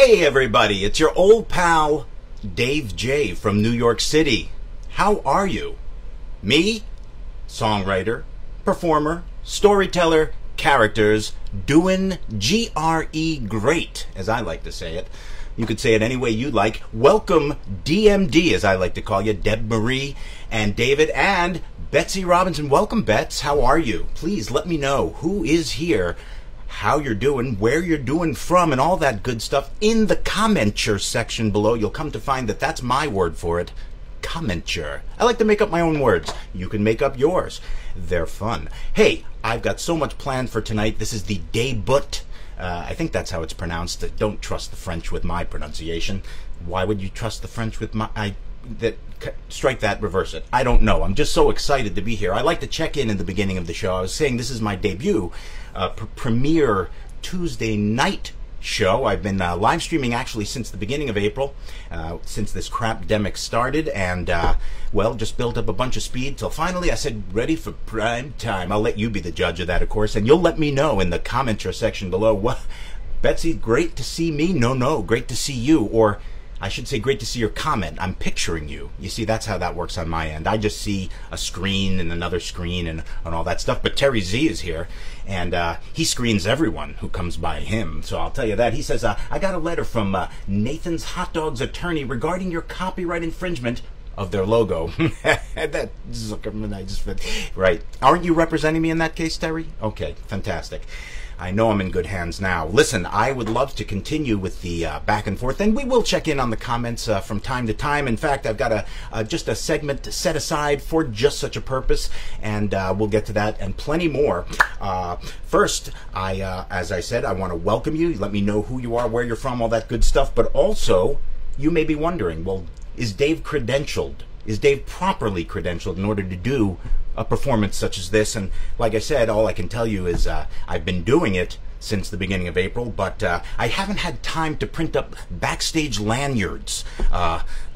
Hey everybody, it's your old pal Dave J from New York City. How are you? Me, songwriter, performer, storyteller, characters, doing GRE great, as I like to say it. You could say it any way you'd like. Welcome DMD, as I like to call you, Deb Marie and David and Betsy Robinson. Welcome, Bets. How are you? Please let me know who is here, how you're doing, where you're doing from, and all that good stuff in the commenture section below. You'll come to find that that's my word for it. Commenture. I like to make up my own words. You can make up yours. They're fun. Hey, I've got so much planned for tonight. This is the debut. I think that's how it's pronounced. Don't trust the French with my pronunciation. Why would you trust the French with my... strike that, reverse it. I don't know. I'm just so excited to be here. I like to check in the beginning of the show. I was saying this is my debut premiere Tuesday night show. I've been live streaming actually since the beginning of April, since this crapdemic started, and well, just built up a bunch of speed till finally I said ready for prime time. I'll let you be the judge of that, of course, and you'll let me know in the commenter section below. What, Betsy, great to see me? No, great to see you, or I should say great to see your comment. I'm picturing you. You see, that's how that works on my end. I just see a screen and another screen and all that stuff. But Terry Z is here, and he screens everyone who comes by him. So I'll tell you that. He says, I got a letter from Nathan's Hot Dogs attorney regarding your copyright infringement of their logo. That right. Aren't you representing me in that case, Terry? Okay, fantastic. I know I'm in good hands now. Listen, I would love to continue with the back and forth, and we will check in on the comments from time to time. In fact, I've got just a segment set aside for just such a purpose, and we'll get to that and plenty more. First, as I said, I want to welcome you. Let me know who you are, where you're from, all that good stuff. But also, you may be wondering, well, is Dave credentialed? Is Dave properly credentialed in order to do a performance such as this? And like I said, all I can tell you is I've been doing it since the beginning of April, but I haven't had time to print up backstage lanyards.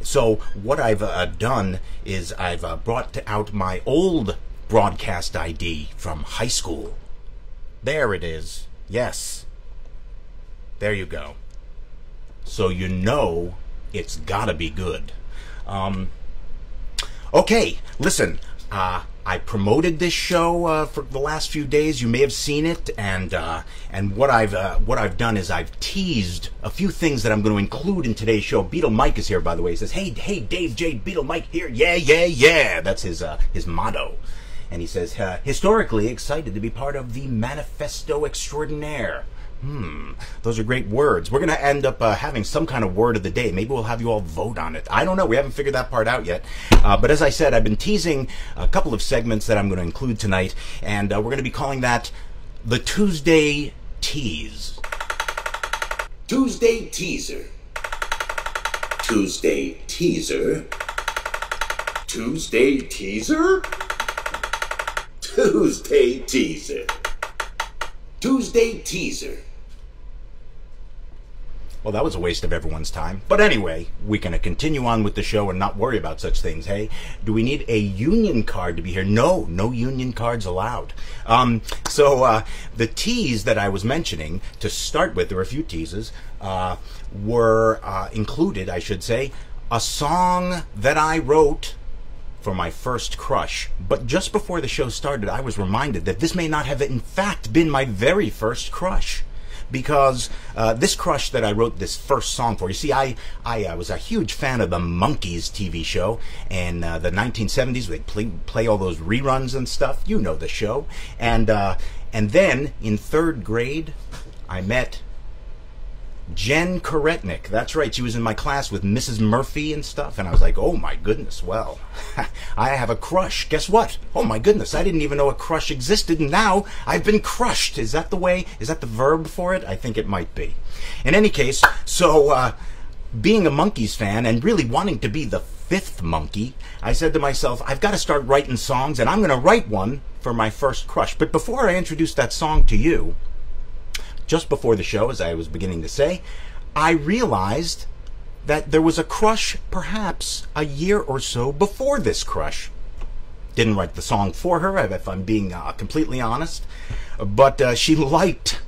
So what I've done is I've brought out my old broadcast ID from high school. There it is. Yes. There you go. So you know it's gotta be good. Okay, listen, I promoted this show for the last few days. You may have seen it, and what I've done is I've teased a few things that I'm going to include in today's show. Beetle Mike is here, by the way. He says, "Hey, Dave J, Beetle Mike here. Yeah." That's his motto, and he says, "Historically excited to be part of the Manifesto Extraordinaire." Those are great words. We're going to end up having some kind of word of the day. Maybe we'll have you all vote on it. I don't know. We haven't figured that part out yet. But as I said, I've been teasing a couple of segments that I'm going to include tonight, and we're going to be calling that the Tuesday Tease. Tuesday Teaser. Tuesday Teaser. Tuesday Teaser. Tuesday Teaser. Tuesday Teaser. Well, that was a waste of everyone's time. But anyway, we're going to continue on with the show and not worry about such things, hey? Do we need a union card to be here? No union cards allowed. So the tease that I was mentioning, to start with, there were a few teases, were included, I should say, a song that I wrote for my first crush. But just before the show started, I was reminded that this may not have in fact been my very first crush. Because this crush that I wrote this first song for, you see, I was a huge fan of the Monkees TV show in the 1970s. They'd play all those reruns and stuff. You know the show. And then in third grade, I met Jen Koretnik. That's right. She was in my class with Mrs. Murphy and stuff. And I was like, oh my goodness, well, I have a crush. Guess what? Oh my goodness, I didn't even know a crush existed, and now I've been crushed. Is that the way? Is that the verb for it? I think it might be. In any case, so being a Monkees fan and really wanting to be the fifth monkey, I said to myself, I've got to start writing songs, and I'm going to write one for my first crush. But before I introduce that song to you, just before the show, as I was beginning to say, I realized that there was a crush perhaps a year or so before this crush. Didn't write the song for her, if I'm being completely honest, but she liked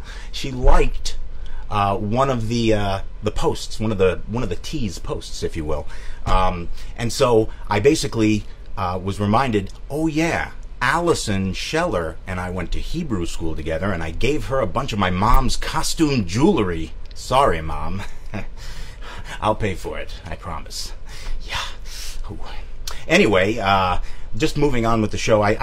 one of the posts, one of the tease posts, if you will. And so I basically was reminded, oh yeah, Allison Scheller and I went to Hebrew school together, and I gave her a bunch of my mom's costume jewelry. Sorry, Mom. I'll pay for it, I promise. Yeah. Ooh. Anyway, just moving on with the show, I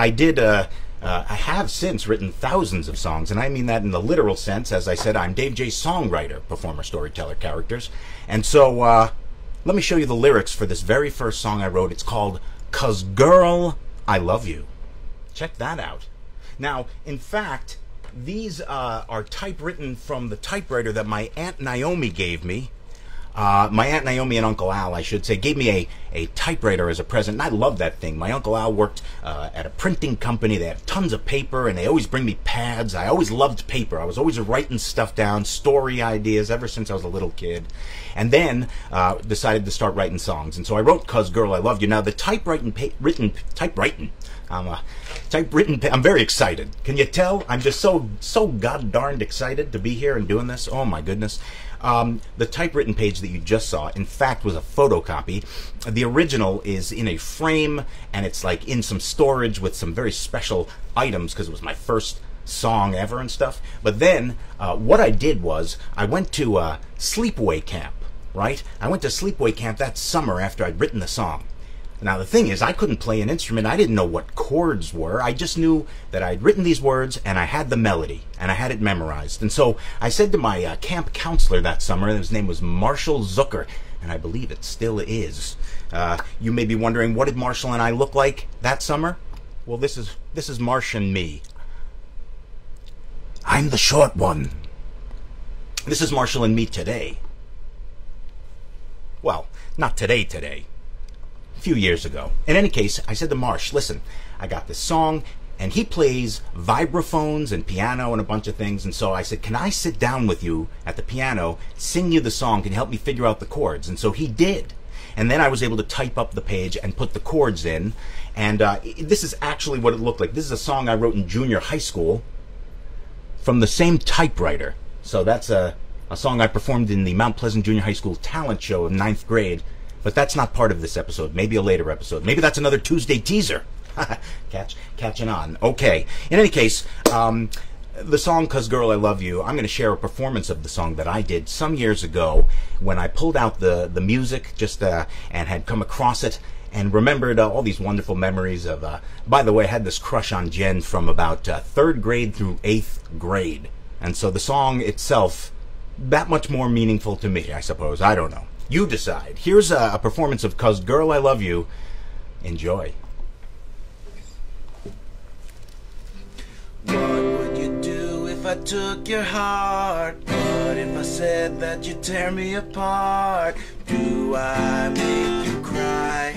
have since written thousands of songs, and I mean that in the literal sense. As I said, I'm Dave J. Songwriter, performer, storyteller, characters. And so, let me show you the lyrics for this very first song I wrote. It's called 'Cause Girl, I Love You. Check that out. Now, in fact, these are typewritten from the typewriter that my Aunt Naomi gave me. My Aunt Naomi and Uncle Al, I should say, gave me a typewriter as a present, and I love that thing. My Uncle Al worked at a printing company. They had tons of paper, and they always bring me pads. I always loved paper. I was always writing stuff down, story ideas, ever since I was a little kid. And then decided to start writing songs. And so I wrote 'Cause Girl, I Love You. Now, the I'm very excited. Can you tell? I'm just so god darned excited to be here and doing this. Oh my goodness. The typewritten page that you just saw, in fact, was a photocopy. The original is in a frame, and it's like in some storage with some very special items because it was my first song ever and stuff. But then what I did was I went to sleepaway camp, right? I went to sleepaway camp that summer after I'd written the song. Now, the thing is, I couldn't play an instrument. I didn't know what chords were. I just knew that I'd written these words, and I had the melody, and I had it memorized. And so I said to my camp counselor that summer, his name was Marshall Zucker, and I believe it still is. You may be wondering, what did Marshall and I look like that summer? Well, this is Marsh and me. I'm the short one. This is Marshall and me today. Well, not today. A few years ago. In any case, I said to Marsh, listen, I got this song, and he plays vibraphones and piano and a bunch of things, and so I said, can I sit down with you at the piano, sing you the song, can you help me figure out the chords? And so he did. And then I was able to type up the page and put the chords in, and this is actually what it looked like. This is a song I wrote in junior high school from the same typewriter. So that's a song I performed in the Mount Pleasant Junior High School talent show in 9th grade. But that's not part of this episode. Maybe a later episode. Maybe that's another Tuesday teaser. Catching on. Okay. In any case, the song 'Cause Girl, I Love You, I'm going to share a performance of the song that I did some years ago when I pulled out the music and had come across it and remembered all these wonderful memories of, by the way, I had this crush on Jen from about 3rd grade through 8th grade. And so the song itself, that much more meaningful to me, I suppose. I don't know. You decide. Here's a performance of 'Cause Girl, I Love You. Enjoy. What would you do if I took your heart? What if I said that you'd tear me apart? Do I make you cry?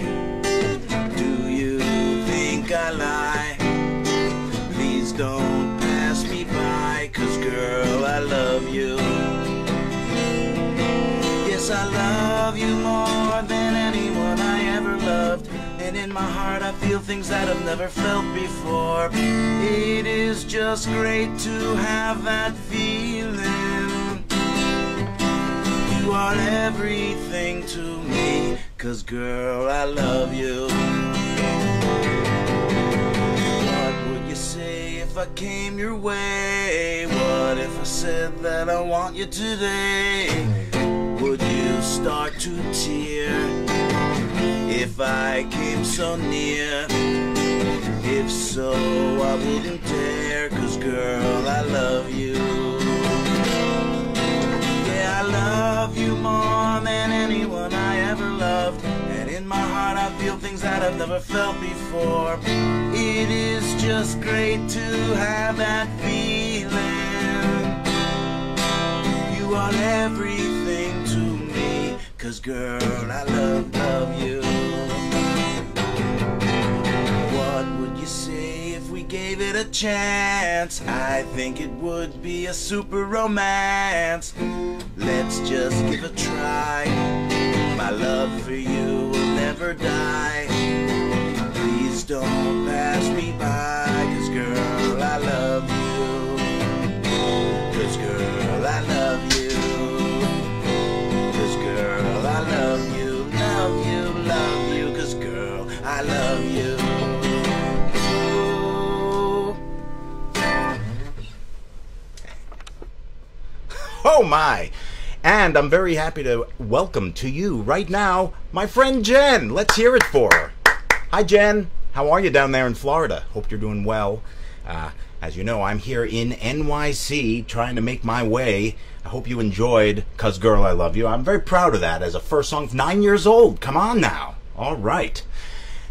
Do you think I lie? Please don't pass me by, 'cause girl, I love you. I love you more than anyone I ever loved, and in my heart I feel things that I've never felt before. It is just great to have that feeling. You are everything to me, 'cause girl, I love you. What would you say if I came your way? What if I said that I want you today? Would you start to tear if I came so near? If so, I wouldn't dare, 'cause girl, I love you. Yeah, I love you more than anyone I ever loved, and in my heart I feel things that I've never felt before. It is just great to have that feeling. You are everything to me, 'cause girl, I love you. What would you say if we gave it a chance? I think it would be a super romance. Let's just give a try. My love for you will never die. Please don't pass me by, 'cause girl, I love you. 'Cause girl, I love you. I love you. Oh my! And I'm very happy to welcome to you right now my friend Jen. Let's hear it for her. Hi Jen, how are you down there in Florida? Hope you're doing well. As you know, I'm here in NYC trying to make my way. I hope you enjoyed "'Cause Girl I Love You." I'm very proud of that as a first song. 9 years old. Come on now. All right.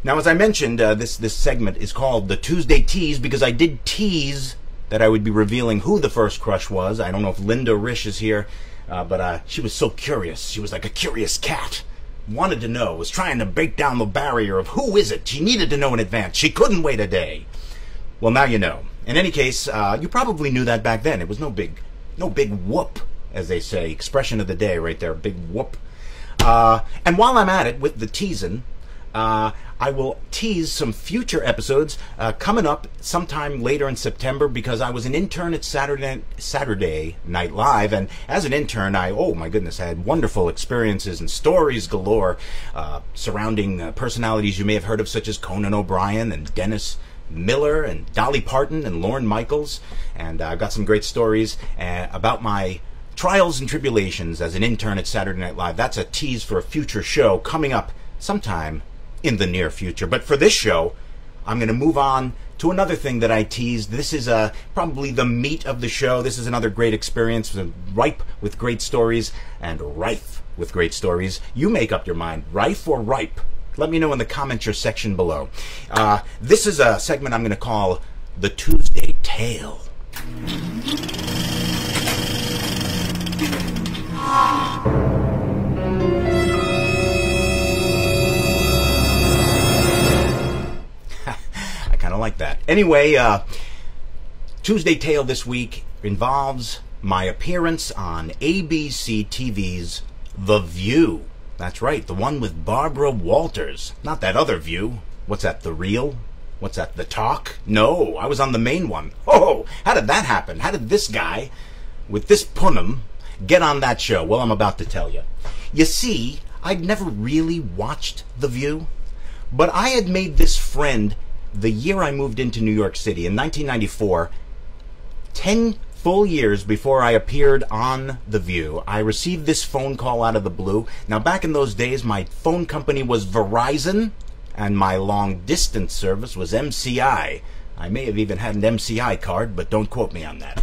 Now, as I mentioned, this segment is called the Tuesday Tease because I did tease that I would be revealing who the first crush was. I don't know if Linda Rish is here, but she was so curious. She was like a curious cat. Wanted to know, was trying to break down the barrier of who is it. She needed to know in advance. She couldn't wait a day. Well, now you know. In any case, you probably knew that back then. It was no big whoop, as they say. Expression of the day right there, big whoop. And while I'm at it with the teasing, I will tease some future episodes coming up sometime later in September because I was an intern at Saturday Night Live, and as an intern, oh my goodness, I had wonderful experiences and stories galore surrounding personalities you may have heard of, such as Conan O'Brien and Dennis Miller and Dolly Parton and Lorne Michaels, and I've got some great stories about my trials and tribulations as an intern at Saturday Night Live. That's a tease for a future show coming up sometime in the near future. But for this show, I'm going to move on to another thing that I teased. This is probably the meat of the show. This is another great experience, ripe with great stories and rife with great stories. You make up your mind, rife or ripe. Let me know in the comment section below. This is a segment I'm going to call the Tuesday Tale. Like that. Anyway, Tuesday Tale this week involves my appearance on ABC TV's The View. That's right, the one with Barbara Walters. Not that other View. What's that, The Real? What's that, The Talk? No, I was on the main one. Oh, how did that happen? How did this guy with this punum get on that show? Well, I'm about to tell you. You see, I'd never really watched The View, but I had made this friend the year I moved into New York City in 1994, 10 full years before I appeared on The View. I received this phone call out of the blue. Now, back in those days, my phone company was Verizon, and my long-distance service was MCI. I may have even had an MCI card, but don't quote me on that.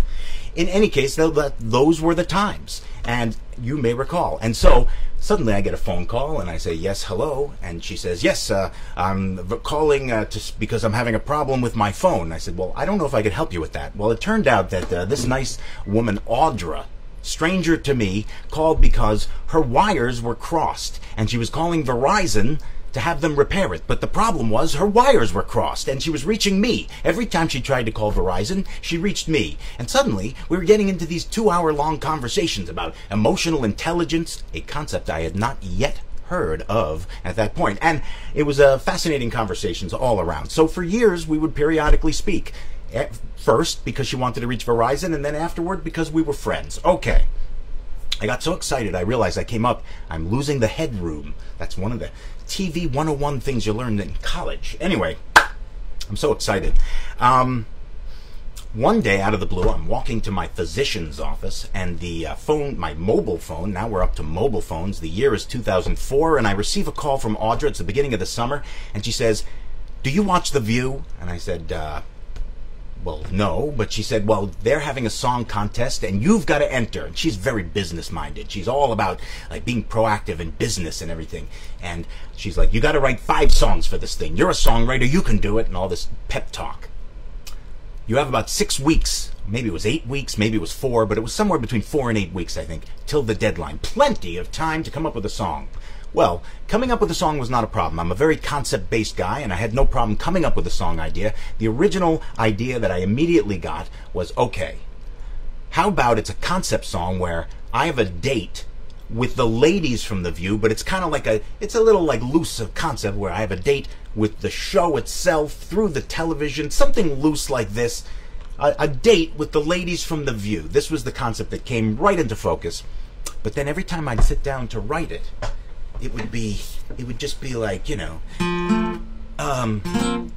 In any case, those were the times, and you may recall. And so, suddenly I get a phone call, and I say, yes, hello. And she says, yes, I'm calling because I'm having a problem with my phone. I said, well, I don't know if I could help you with that. Well, it turned out that this nice woman, Audra, stranger to me, called because her wires were crossed, and she was calling Verizon to have them repair it. But the problem was her wires were crossed, and she was reaching me. Every time she tried to call Verizon, she reached me. And suddenly, we were getting into these 2-hour-long conversations about emotional intelligence, a concept I had not yet heard of at that point. And it was fascinating conversations all around. So for years, we would periodically speak. At first, because she wanted to reach Verizon, and then afterward, because we were friends. Okay. I got so excited, I realized I'm losing the headroom. That's one of the TV 101 things you learned in college. Anyway, I'm so excited. One day, out of the blue, I'm walking to my physician's office, and the phone, my mobile phone, now we're up to mobile phones, the year is 2004, and I receive a call from Audra. It's the beginning of the summer, and she says, do you watch The View? And I said, well, no, but she said, well, they're having a song contest and you've got to enter. And she's very business-minded. She's all about like being proactive in business and everything. And she's like, you got to write 5 songs for this thing. You're a songwriter, you can do it, and all this pep talk. You have about 6 weeks, maybe it was 8 weeks, maybe it was 4, but it was somewhere between 4 and 8 weeks, I think, till the deadline. Plenty of time to come up with a song. Well, coming up with a song was not a problem. I'm a very concept-based guy, and I had no problem coming up with a song idea. The original idea that I immediately got was, okay, how about it's a concept song where I have a date with the ladies from The View, but it's kind of like it's a little like loose concept where I have a date with the show itself through the television, something loose like this, a date with the ladies from The View. This was the concept that came right into focus. But then every time I'd sit down to write it, it would just be like, you know, Well,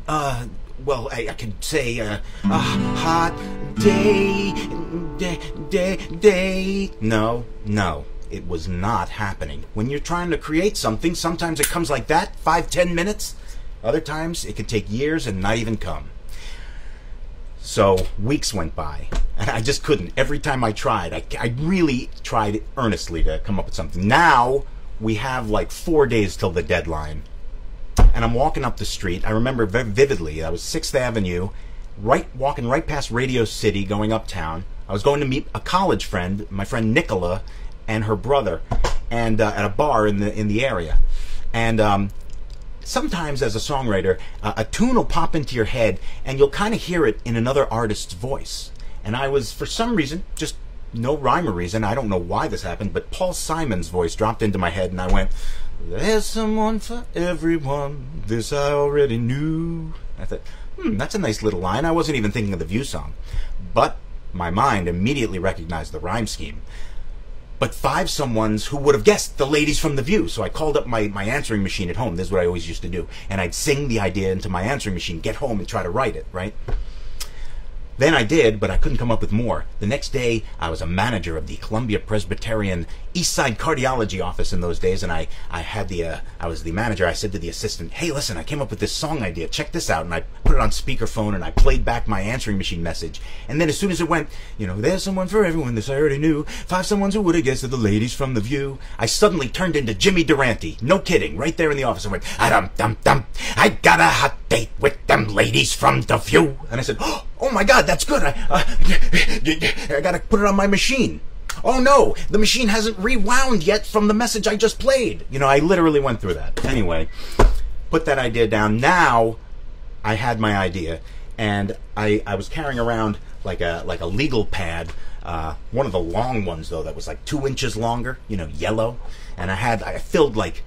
I could say, a hot day. No, it was not happening. When you're trying to create something, sometimes it comes like that, 5-10 minutes. Other times, it can take years and not even come. So, weeks went by, and I just couldn't. Every time I tried, I really tried earnestly to come up with something. Now, we have like 4 days till the deadline. And I'm walking up the street. I remember very vividly. I was 6th Avenue, walking right past Radio City, going uptown. I was going to meet a college friend, my friend Nicola, and her brother, and at a bar in the area. And sometimes, as a songwriter, a tune will pop into your head, and you'll kind of hear it in another artist's voice. And I was, for some reason, just no rhyme or reason, I don't know why this happened, but Paul Simon's voice dropped into my head, and I went, "There's someone for everyone, this I already knew." I thought, that's a nice little line. I wasn't even thinking of the View song. But my mind immediately recognized the rhyme scheme. But 5 someones who would have guessed the ladies from The View. So I called up my answering machine at home. This is what I always used to do. And I'd sing the idea into my answering machine, get home and try to write it, right? Then I did, but I couldn't come up with more. The next day, I was a manager of the Columbia Presbyterian East Side Cardiology office in those days, and I was the manager. I said to the assistant, "Hey, listen, I came up with this song idea. Check this out." And I put it on speakerphone, and I played back my answering machine message. And then as soon as it went, "There's someone for everyone, this I already knew. 5 someones who would have guessed, the ladies from The View," I suddenly turned into Jimmy Durante. No kidding. Right there in the office, I went, "Dum-dum-dum, I got a hot date with them ladies from The View." And I said, "Oh my God, that's good. I gotta put it on my machine. Oh no, the machine hasn't rewound yet from the message I just played." I literally went through that. Anyway, put that idea down. Now, I had my idea, and I was carrying around like a legal pad, one of the long ones though that was like 2 inches longer, yellow, and I filled like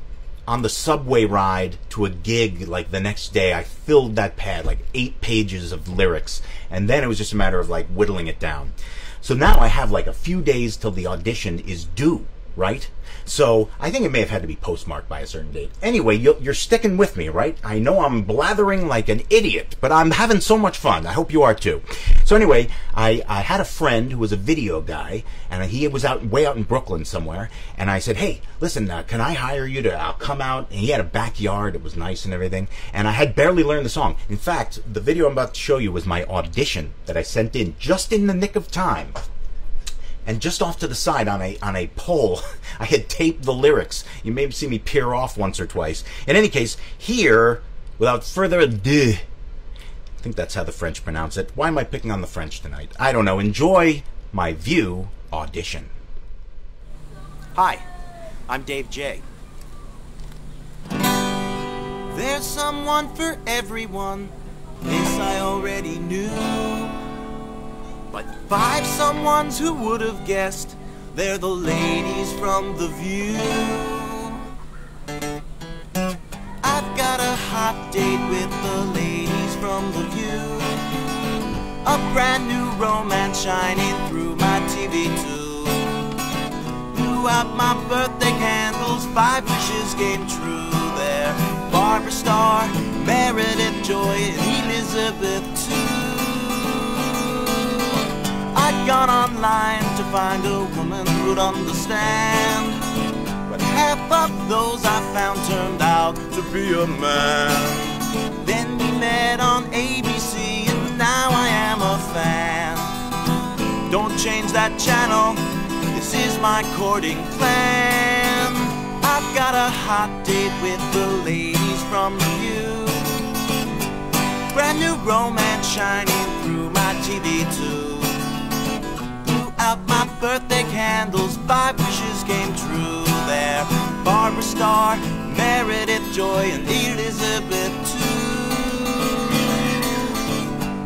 on the subway ride to a gig like the next day, I filled that pad like 8 pages of lyrics, and then it was just a matter of like whittling it down. So now I have like a few days till the audition is due, right? So I think it may have had to be postmarked by a certain date. Anyway, you're sticking with me, right? I know I'm blathering like an idiot, but I'm having so much fun. I hope you are too. So anyway, I had a friend who was a video guy, and he was way out in Brooklyn somewhere, and I said, "Hey, listen, can I hire you I'll come out?" And he had a backyard. It was nice and everything, and I had barely learned the song. In fact, the video I'm about to show you was my audition that I sent in just in the nick of time. And just off to the side on a pole, I had taped the lyrics. You may see me peer off once or twice. In any case, here, without further ado, I think that's how the French pronounce it. Why am I picking on the French tonight? I don't know. Enjoy my View audition. Hi, I'm Dave J. There's someone for everyone, this I already knew. But 5 someones who would have guessed, they're the ladies from The View. I've got a hot date with the ladies from The View. A brand new romance shining through my TV too. Blew out my birthday candles, 5 wishes came true there. Barbara Starr, Meredith Joy, and Elizabeth too. I'd gone online to find a woman who'd understand, but half of those I found turned out to be a man. Then we met on ABC, and now I am a fan. Don't change that channel, this is my courting plan. I've got a hot date with the ladies from The View. Brand new romance shining through my TV too. Out my birthday candles, 5 wishes came true there. Barbara Starr, Meredith Joy, and Elizabeth too.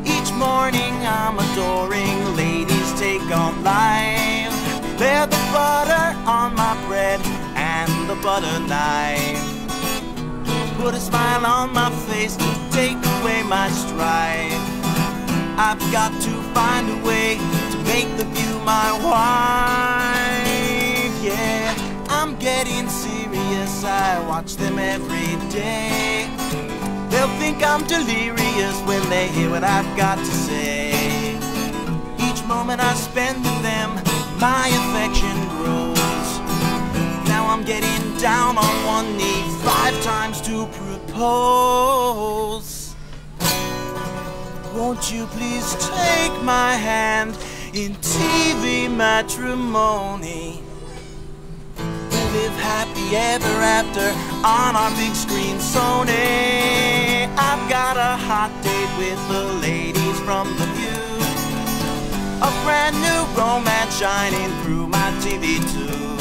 Each morning I'm adoring ladies take on life. They're the butter on my bread and the butter knife. Put a smile on my face to take away my strife. I've got to find a way to make The View my wife. Yeah, I'm getting serious, I watch them every day. They'll think I'm delirious when they hear what I've got to say. Each moment I spend with them, my affection grows. Now I'm getting down on one knee 5 times to propose. Won't you please take my hand in TV matrimony? We'll live happy ever after on our big screen Sony. I've got a hot date with the ladies from The View. A brand new romance shining through my TV too.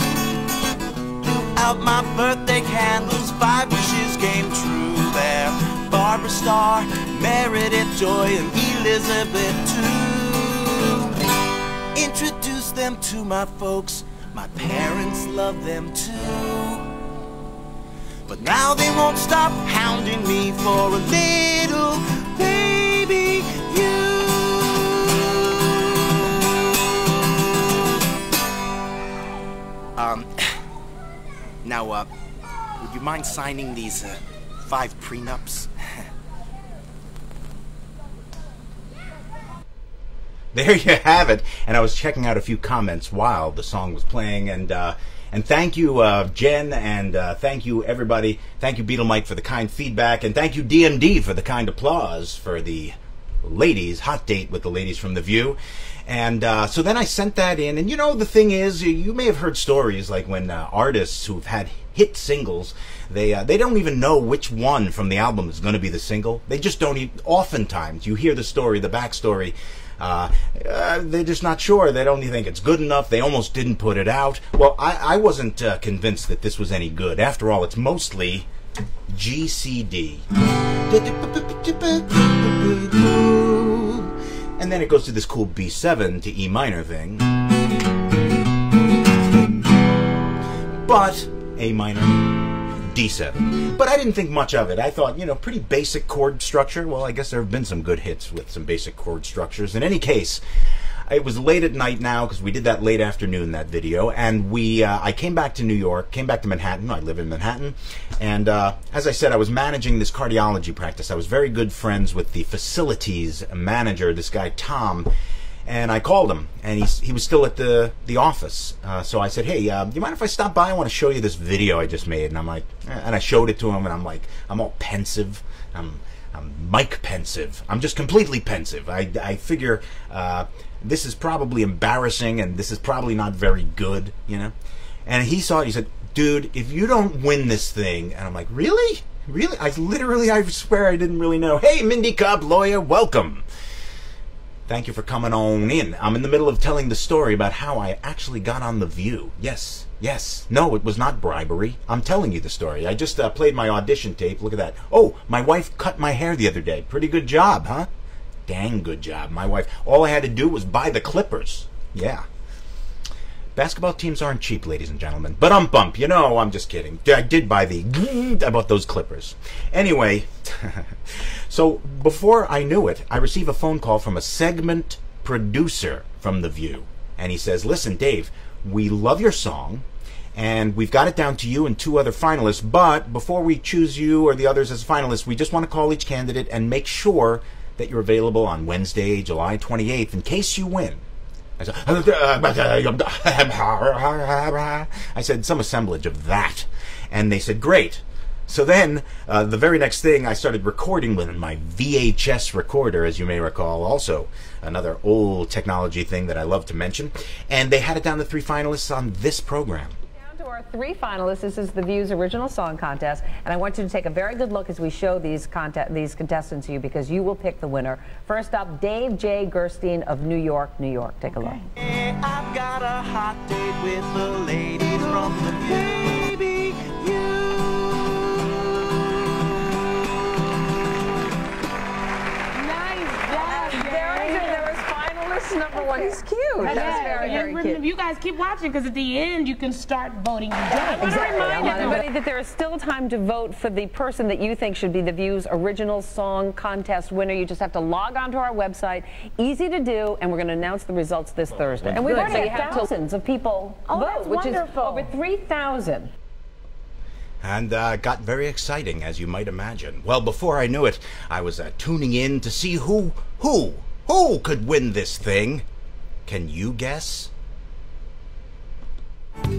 Blew out my birthday candles, 5 wishes came true there. Barbara Starr, Meredith Joy, and Elizabeth too. Introduce them to my folks, my parents love them too. But now they won't stop hounding me for a little baby you. Now, would you mind signing these 5 prenups? There you have it. And I was checking out a few comments while the song was playing, and thank you, Jen, and thank you, everybody. Thank you, Beetle Mike, for the kind feedback, and thank you, DMD, for the kind applause for the ladies' hot date with the ladies from The View. And so then I sent that in, and you know, the thing is, you may have heard stories like when artists who've had hit singles, they don't even know which one from the album is going to be the single. They just don't even, oftentimes, you hear the story, the backstory, they're just not sure. They don't even think it's good enough. They almost didn't put it out. Well, I wasn't convinced that this was any good. After all, it's mostly GCD. And then it goes to this cool B7 to E minor thing. But A minor, D7. But I didn't think much of it. I thought, you know, pretty basic chord structure. Well, I guess there have been some good hits with some basic chord structures. In any case, it was late at night now because we did that late afternoon, that video, and I came back to New York, came back to Manhattan. I live in Manhattan, and as I said, I was managing this cardiology practice. I was very good friends with the facilities manager, this guy Tom, and I called him, and he was still at the office. So I said, hey, do you mind if I stop by? I want to show you this video I just made. And I'm like, and I showed it to him, and I'm like, I'm all pensive. I'm Mike pensive. I'm just completely pensive. I figure this is probably embarrassing, and this is probably not very good, you know. And he saw it. He said, dude, if you don't win this thing, and I'm like, really? Really? I swear I didn't really know. Hey, Mindy Cobb, lawyer, welcome. Thank you for coming on in. I'm in the middle of telling the story about how I actually got on The View. Yes. No, it was not bribery. I'm telling you the story. I just played my audition tape. Look at that. Oh, my wife cut my hair the other day. Pretty good job, huh? Dang good job. My wife, all I had to do was buy the clippers. Yeah. Basketball teams aren't cheap, ladies and gentlemen. But bump. You know, I'm just kidding. I did buy I bought those clippers. Anyway, so before I knew it, I received a phone call from a segment producer from The View. And he says, listen, Dave, we love your song, and we've got it down to you and 2 other finalists, but before we choose you or the others as finalists, we just want to call each candidate and make sure that you're available on Wednesday, July 28th, in case you win. I said some assemblage of that, and they said, great. So then, the very next thing, I started recording with my VHS recorder, as you may recall, also another old technology thing that I love to mention, and they had it down to 3 finalists on this program. Down to our 3 finalists. This is The View's original song contest, and I want you to take a very good look as we show these contestants to you, because you will pick the winner. First up, Dave J. Gerstein of New York, New York. Take a look. I've got a hot date with the ladies from The View. Baby, Number 1. He's cute. That's very, very cute. You guys keep watching, because at the end you can start voting today. Exactly. I want to remind everybody that there is still time to vote for the person that you think should be The View's original song contest winner. You just have to log on to our website. Easy to do, and we're going to announce the results this Thursday. And we've already had thousands of people vote, which is over 3,000. and got very exciting, as you might imagine. Well, before I knew it, I was tuning in to see who could win this thing. Can you guess? It's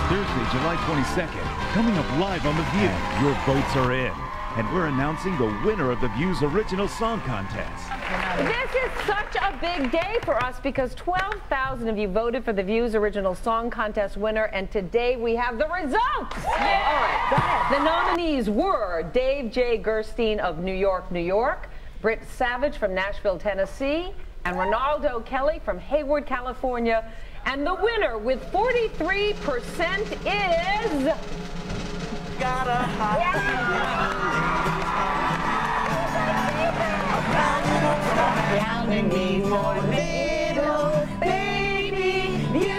Thursday, July 22nd. Coming up live on The View. Your votes are in. And we're announcing the winner of The View's original song contest. This is such a big day for us because 12,000 of you voted for The View's original song contest winner, and today we have the results. Yeah. All right, go ahead. The nominees were Dave J. Gerstein of New York, New York, Britt Savage from Nashville, Tennessee, and Ronaldo Kelly from Hayward, California. And the winner with 43% is... Got a Drowning me for little baby you.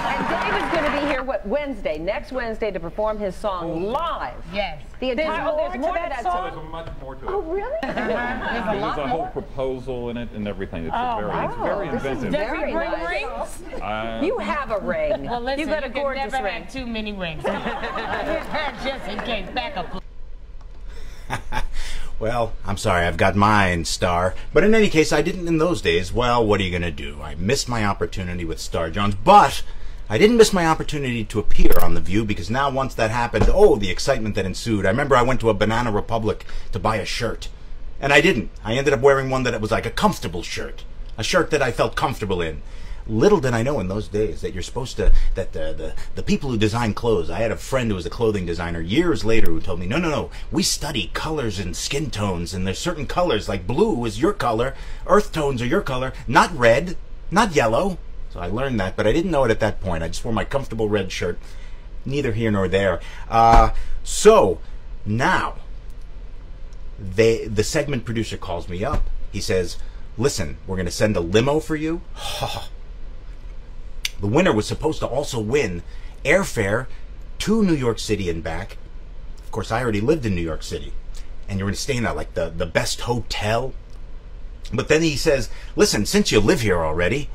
And Dave is going to be here, Wednesday, next Wednesday, to perform his song live. Yes. The entire, there's more to that song? There's much more to it. Oh, really? There's a There's lot a whole more. proposal in it and everything. It's Wow. very This is inventive. very Bring nice. rings? You have a ring. Well, listen, you got a can gorgeous never ring. have too many rings. Just in case, backup. Well, I'm sorry, I've got mine, Star. But in any case, I didn't in those days. Well, what are you going to do? I missed my opportunity with Star Jones, but I didn't miss my opportunity to appear on The View, because now once that happened, oh, the excitement that ensued. I remember I went to a Banana Republic to buy a shirt, and I didn't. I ended up wearing one that was like a comfortable shirt, a shirt that I felt comfortable in. Little did I know in those days that you're supposed to, that the people who design clothes, I had a friend who was a clothing designer years later who told me, no, we study colors and skin tones, and there's certain colors, like blue is your color, earth tones are your color, not red, not yellow. So I learned that, but I didn't know it at that point. I just wore my comfortable red shirt, neither here nor there. So now, the segment producer calls me up. He says, listen, we're going to send a limo for you. The winner was supposed to also win airfare to New York City and back. Of course, I already lived in New York City, and you're going to stay in the best hotel. But then he says, listen, since you live here already,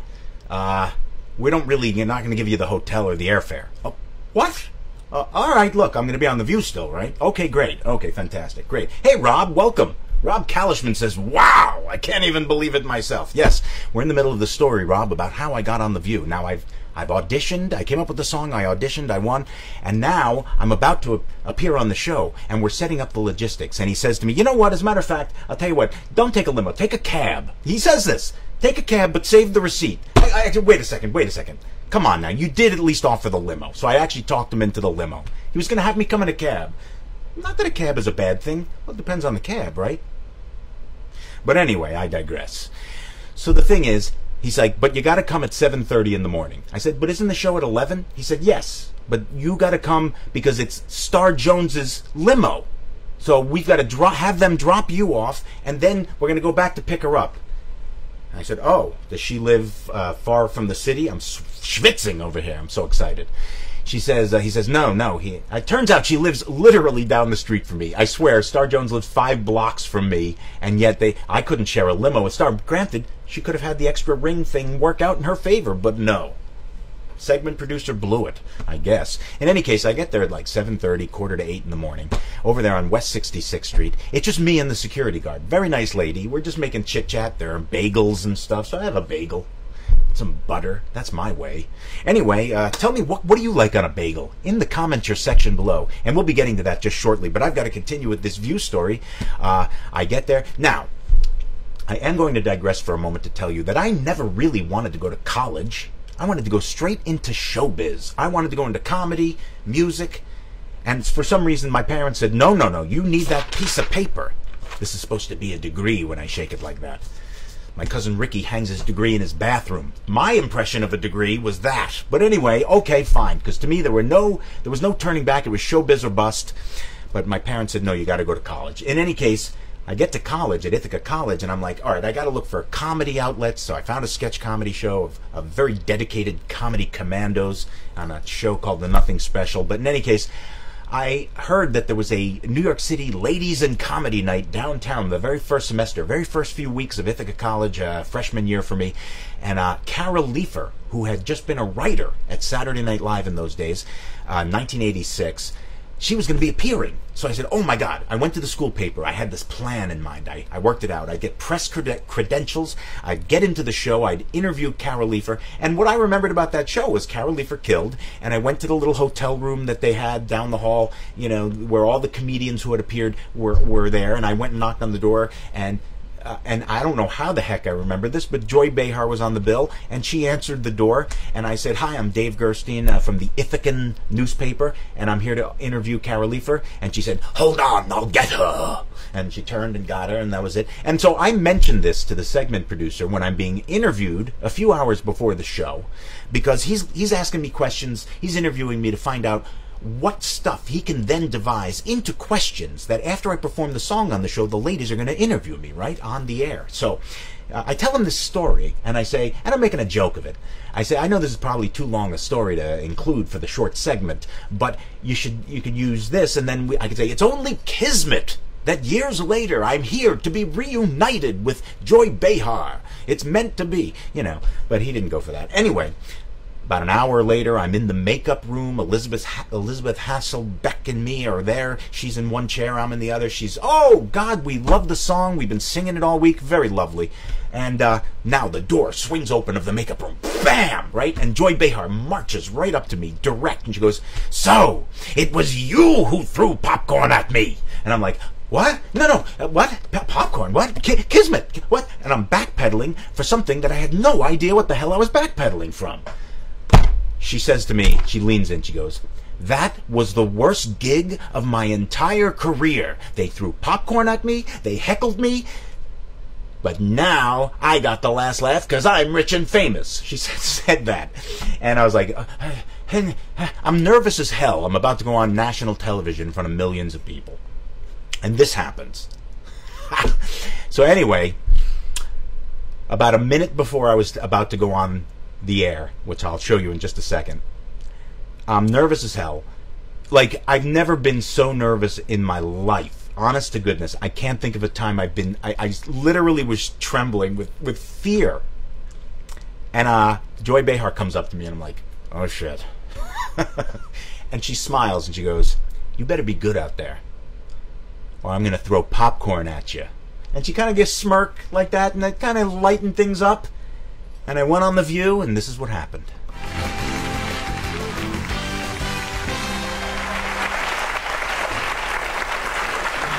we're not going to give you the hotel or the airfare. Oh, what? All right, look, I'm going to be on The View still, right? Okay, great. Okay, fantastic. Great. Hey, Rob, welcome. Rob Kalishman says, wow, I can't even believe it myself. Yes, we're in the middle of the story, Rob, about how I got on The View. Now, I've auditioned. I came up with the song. I auditioned. I won. And now I'm about to appear on the show, and we're setting up the logistics. And he says to me, you know what? As a matter of fact, I'll tell you what. Don't take a limo. Take a cab. He says this. Take a cab, but save the receipt. Wait a second. Come on now. You did at least offer the limo. So I actually talked him into the limo. He was going to have me come in a cab. Not that a cab is a bad thing. Well, it depends on the cab, right? But anyway, I digress. So the thing is, he's like, but you got to come at 7:30 in the morning. I said, but isn't the show at 11? He said, yes, but you got to come because it's Star Jones's limo. So we've got to have them drop you off, and then we're going to go back to pick her up. I said, oh, does she live far from the city? I'm schwitzing over here. I'm so excited. He says, no. It turns out she lives literally down the street from me. I swear, Star Jones lives 5 blocks from me, and yet I couldn't share a limo with Star. Granted, she could have had the extra ring thing work out in her favor, but no. Segment producer blew it, I guess. In any case, I get there at like 7:30, 7:45 in the morning, over there on West 66th Street. It's just me and the security guard. Very nice lady. We're just making chit-chat. There are bagels and stuff, so I have a bagel. Some butter. That's my way. Anyway, tell me, what do you like on a bagel? In the comments section below. And we'll be getting to that just shortly, but I've got to continue with this View story. I get there. Now, I am going to digress for a moment to tell you that I never really wanted to go to college. I wanted to go straight into showbiz. I wanted to go into comedy, music, and for some reason my parents said, no, you need that piece of paper. This is supposed to be a degree when I shake it like that. My cousin Ricky hangs his degree in his bathroom. My impression of a degree was that. But anyway, okay, fine, because to me there was no turning back. It was showbiz or bust. But my parents said, no, you got to go to college. In any case, I get to college, at Ithaca College, and I'm like, all right, I got to look for comedy outlets. So I found a sketch comedy show of very dedicated comedy commandos on a show called The Nothing Special. But in any case, I heard that there was a New York City ladies and comedy night downtown the very first semester, very first few weeks of Ithaca College, freshman year for me. And Carol Leifer, who had just been a writer at Saturday Night Live in those days, 1986, she was going to be appearing. So I said, oh my God. I went to the school paper. I had this plan in mind. I worked it out. I'd get press credentials. I'd get into the show. I'd interview Carol Leifer. And what I remembered about that show was Carol Leifer killed. And I went to the little hotel room that they had down the hall, you know, where all the comedians who had appeared were there. And I went and knocked on the door, and I don't know how the heck I remember this, but Joy Behar was on the bill, and she answered the door, and I said, hi, I'm Dave Gerstein from the Ithacan newspaper, and I'm here to interview Carol Leifer. And she said, hold on, I'll get her. And she turned and got her, and that was it. And so I mentioned this to the segment producer when I'm being interviewed a few hours before the show, because he's asking me questions, he's interviewing me to find out what stuff he can then devise into questions that after I perform the song on the show, the ladies are going to interview me, right, on the air. So I tell him this story, and I say, and I'm making a joke of it. I say, I know this is probably too long a story to include for the short segment, but you could use this, and then I could say, it's only kismet that years later I'm here to be reunited with Joy Behar. It's meant to be, you know, but he didn't go for that. Anyway, about an hour later, I'm in the makeup room. Elizabeth Hasselbeck and me are there. She's in one chair, I'm in the other. She's, oh, God, we love the song. We've been singing it all week. Very lovely. And now the door swings open of the makeup room. Bam! Right? And Joy Behar marches right up to me, direct. And she goes, so, it was you who threw popcorn at me. And I'm like, what? No, what? Popcorn? What? Kismet? What? And I'm backpedaling for something that I had no idea what the hell I was backpedaling from. She says to me, she leans in, she goes, that was the worst gig of my entire career. They threw popcorn at me, they heckled me, but now I got the last laugh because I'm rich and famous. She said that. And I was like, I'm nervous as hell. I'm about to go on national television in front of millions of people. And this happens. So anyway, about a minute before I was about to go on the air, which I'll show you in just a second, I'm nervous as hell. Like, I've never been so nervous in my life. Honest to goodness, I can't think of a time I've been, I literally was trembling with fear. And Joy Behar comes up to me and I'm like, oh shit. And she smiles and she goes, you better be good out there, or I'm gonna throw popcorn at you. And she kind of gets smirk like that, and that kind of lightened things up. And I went on The View, and this is what happened.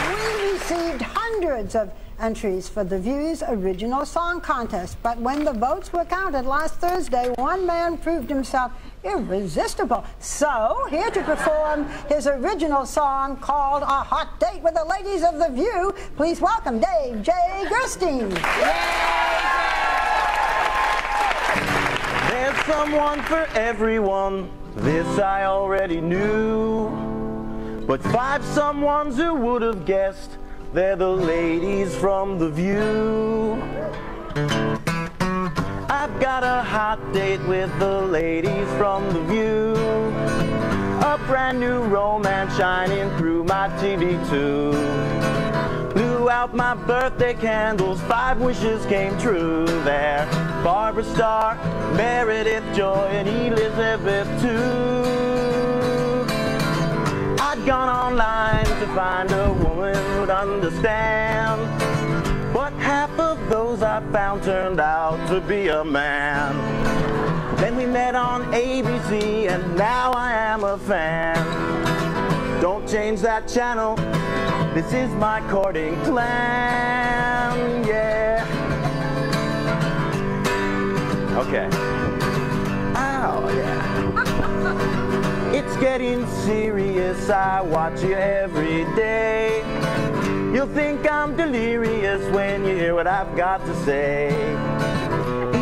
We received hundreds of entries for The View's original song contest, but when the votes were counted last Thursday, one man proved himself irresistible. So, here to perform his original song called A Hot Date with the Ladies of The View, please welcome Dave J. Gerstein. There's someone for everyone, this I already knew. But 5 someones who would have guessed, they're the ladies from The View. I've got a hot date with the ladies from The View. A brand new romance shining through my TV too. Blew out my birthday candles, 5 wishes came true there. Barbara Starr, Meredith Joy, and Elizabeth too. I'd gone online to find a woman who'd understand, but half of those I found turned out to be a man. Then we met on ABC, and now I am a fan. Don't change that channel, this is my courting plan, yeah. Okay. Ow, yeah. It's getting serious, I watch you every day. You'll think I'm delirious when you hear what I've got to say.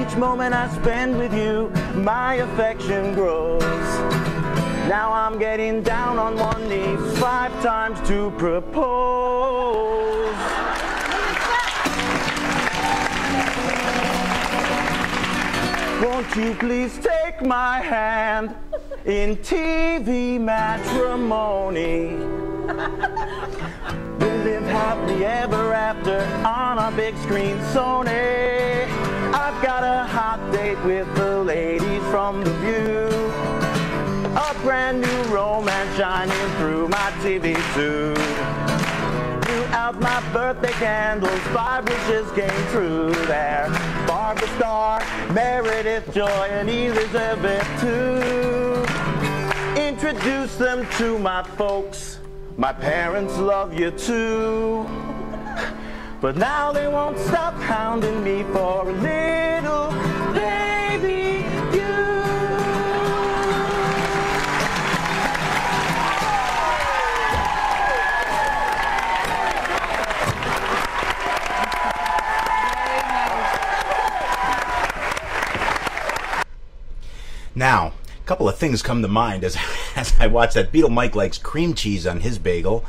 Each moment I spend with you, my affection grows. Now I'm getting down on one knee 5 times to propose. Won't you please take take my hand in TV matrimony. We'll live happily ever after on our big screen Sony. I've got a hot date with the ladies from The View. A brand new romance shining through my TV suit. Blew out my birthday candles, 5 wishes came true there. Barbara Starr, Meredith Joy, and Elizabeth too. Introduce them to my folks. My parents love you too. But now they won't stop hounding me for a little baby you. Now, a couple of things come to mind as I watch that. Beetle Mike likes cream cheese on his bagel.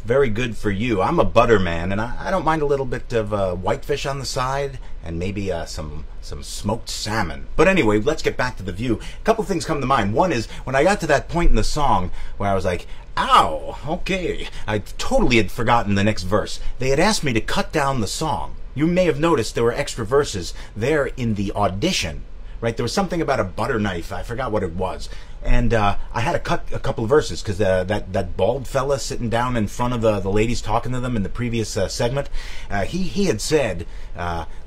Very good for you. I'm a butter man, and I don't mind a little bit of whitefish on the side and maybe some smoked salmon. But anyway, let's get back to The View. A couple of things come to mind. One is when I got to that point in the song where I was like, ow, okay. I totally had forgotten the next verse. They had asked me to cut down the song. You may have noticed there were extra verses there in the audition. Right, there was something about a butter knife. I forgot what it was, and I had to cut a couple of verses because that bald fella sitting down in front of the ladies talking to them in the previous segment, he had said,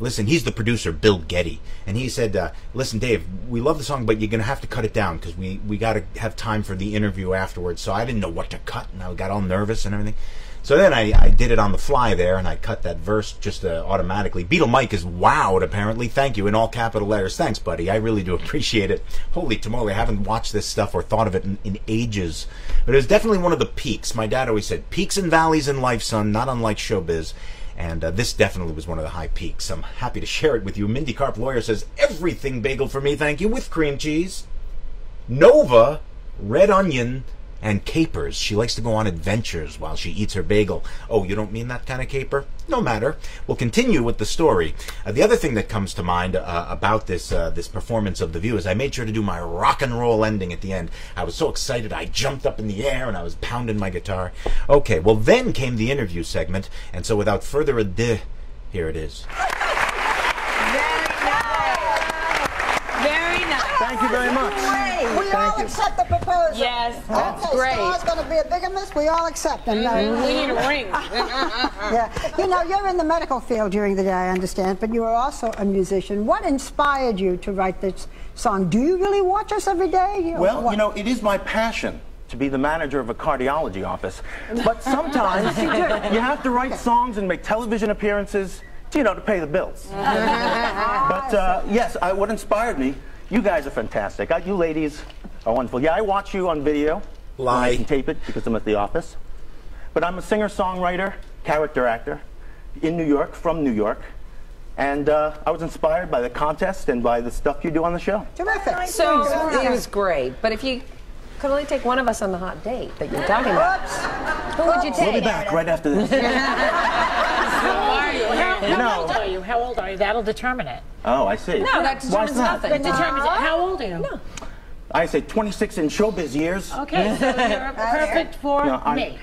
listen, he's the producer, Bill Getty, and he said, listen, Dave, we love the song, but you're gonna have to cut it down because we got to have time for the interview afterwards. So I didn't know what to cut, and I got all nervous and everything. So then I did it on the fly there, and I cut that verse just automatically. Beetle Mike is wowed, apparently. Thank you, in all capital letters. Thanks, buddy. I really do appreciate it. Holy tamale, I haven't watched this stuff or thought of it in ages. But it was definitely one of the peaks. My dad always said, peaks and valleys in life, son, not unlike showbiz. And this definitely was one of the high peaks. I'm happy to share it with you. Mindy Karp Lawyer says, everything bagel for me, thank you, with cream cheese. Nova, red onion, and capers. She likes to go on adventures while she eats her bagel. Oh, you don't mean that kind of caper? No matter. We'll continue with the story. The other thing that comes to mind about this performance of The View is I made sure to do my rock and roll ending at the end. I was so excited I jumped up in the air and I was pounding my guitar. Okay, well then came the interview segment, and so without further ado, here it is. Very nice. Thank you very much. We all accept the proposal. Yes, that's Okay, great. Star's going to be a bigamist. We all accept. And, We need a ring. yeah. You know, you're in the medical field during the day, I understand, but you are also a musician. What inspired you to write this song? Do you really watch us every day? Well, you know, it is my passion to be the manager of a cardiology office. But sometimes you have to write songs and make television appearances, to pay the bills. But yes, what inspired me, you guys are fantastic. You ladies are wonderful. Yeah, I watch you on video. Lie. I can tape it because I'm at the office. But I'm a singer-songwriter, character actor in New York, from New York. And I was inspired by the contest and by the stuff you do on the show. Terrific. So it was great, but if you could only take one of us on the hot date that you're talking about, who would you We'll be take? back right after this. How are you? You know. How old are you? How old are you? That'll determine it. Oh, I see. No, that Why is determines that? nothing. That determines it. How old are you? No. I say 26 in showbiz years. Okay, so you're perfect for No, I'm- me.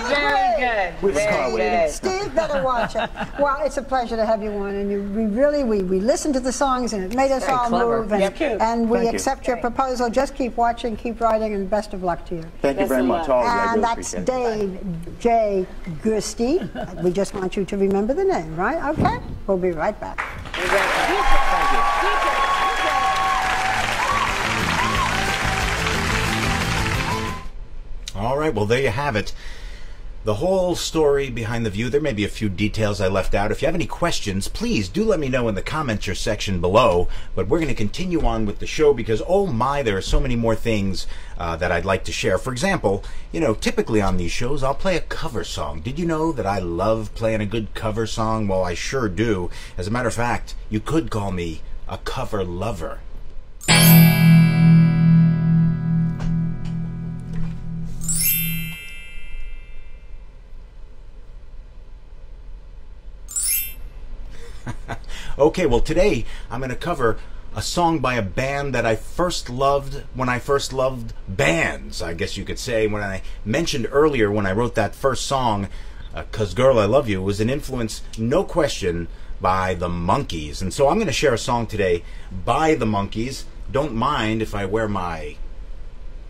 Very good. With the car waiting. Steve, better watch it. Well, it's a pleasure to have you on, and we listened to the songs, and it made us all clever. move, and, Yep. and we Thank you. accept your proposal. Just keep watching, keep writing, and best of luck to you. Thank you very much, all of you. I And really that's appreciate it. Dave J. Gerstein. We just want you to remember the name, right? Okay? We'll be right back. All right, well, there you have it. The whole story behind The View. There may be a few details I left out. If you have any questions, please do let me know in the comments section below. But we're going to continue on with the show because, oh my, there are so many more things that I'd like to share. For example, typically on these shows, I'll play a cover song. Did you know that I love playing a good cover song? Well, I sure do. As a matter of fact, you could call me a cover lover. Okay, well today I'm going to cover a song by a band that I first loved when I first loved bands, I guess you could say. When I mentioned earlier when I wrote that first song, 'Cause Girl I Love You, was an influence, no question, by the Monkees. And so I'm going to share a song today by the Monkees. Don't mind if I wear my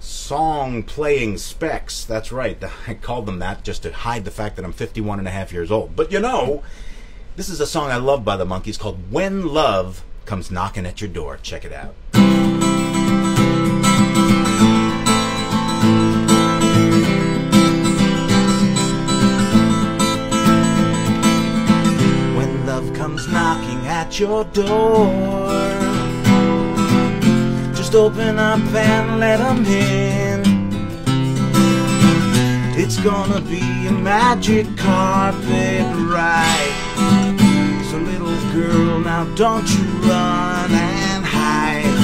song playing specs. That's right, I called them that just to hide the fact that I'm 51 and a half years old. But you know, this is a song I love by the Monkees called When Love Comes Knocking at Your Door. Check it out. When love comes knocking at your door, just open up and let 'em in. It's gonna be a magic carpet ride. So little girl, now don't you run and hide.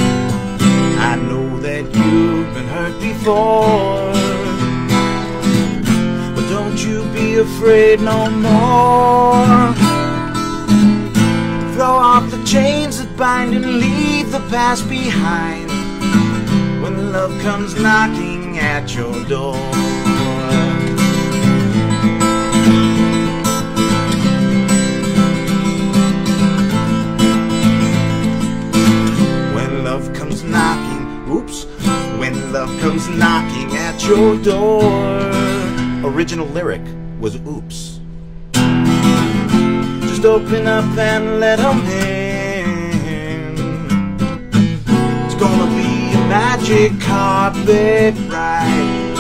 I know that you've been hurt before, but don't you be afraid no more. Throw off the chains that bind and leave the past behind. When love comes knocking at your door. When love comes knocking, oops, when love comes knocking at your door. Original lyric was oops. Just open up and let 'em in. It's gonna be magic carpet ride.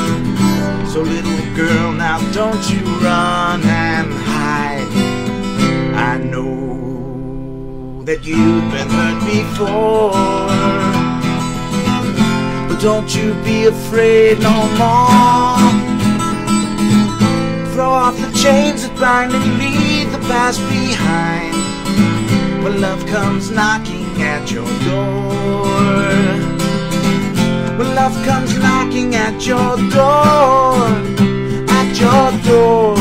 So little girl, now don't you run and hide. I know that you've been hurt before, but don't you be afraid no more. Throw off the chains that bind and leave the past behind. When love comes knocking at your door. When love comes knocking at your door, at your door,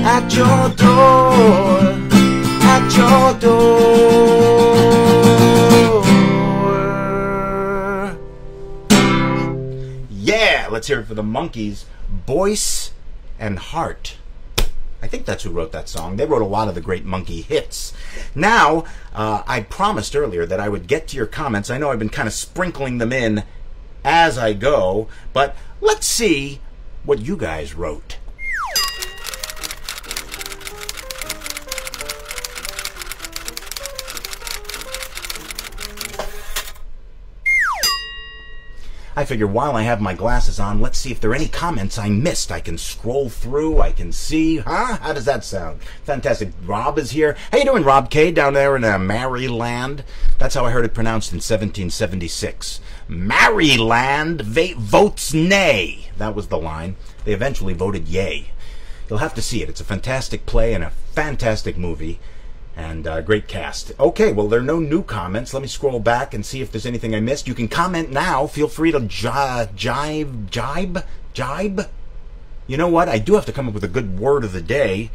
at your door, at your door. Yeah, let's hear it for the Monkees, Boyce and Hart. I think that's who wrote that song. They wrote a lot of the great Monkee hits. Now, I promised earlier that I would get to your comments. I know I've been kind of sprinkling them in as I go, but let's see what you guys wrote. I figure while I have my glasses on, let's see if there are any comments I missed. I can scroll through, I can see. Huh? How does that sound? Fantastic. Rob is here. How you doing, Rob K, down there in Maryland? That's how I heard it pronounced in 1776. Maryland votes nay. That was the line. They eventually voted yay. You'll have to see it. It's a fantastic play and a fantastic movie. And great cast. Okay, well, there are no new comments. Let me scroll back and see if there's anything I missed. You can comment now. Feel free to jibe. You know what? I do have to come up with a good word of the day.